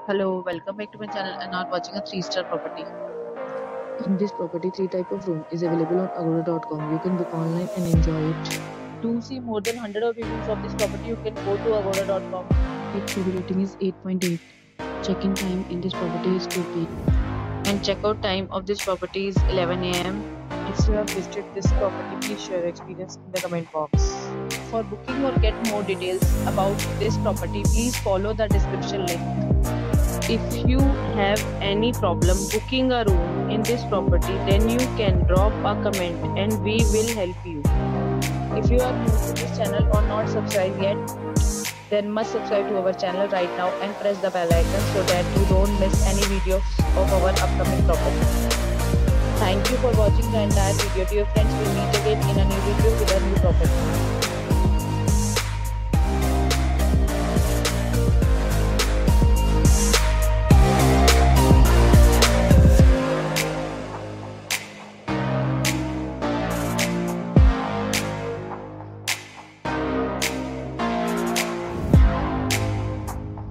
Hello, welcome back to my channel and are watching a 3-star property. In this property, three type of room is available on Agoda.com. You can book online and enjoy it. To see more than 100 of reviews of this property, you can go to agoda.com. Its review rating is 8.8. Check-in time in this property is 2 p.m. And checkout time of this property is 11 a.m. If you have visited this property, please share your experience in the comment box. For booking or get more details about this property, please follow the description link. If you have any problem booking a room in this property, then you can drop a comment and we will help you. If you are new to this channel or not subscribed yet, then must subscribe to our channel right now and press the bell icon so that you don't miss any videos of our upcoming property. Thank you for watching the entire video. Dear friends, we'll meet again in a new video with a new property.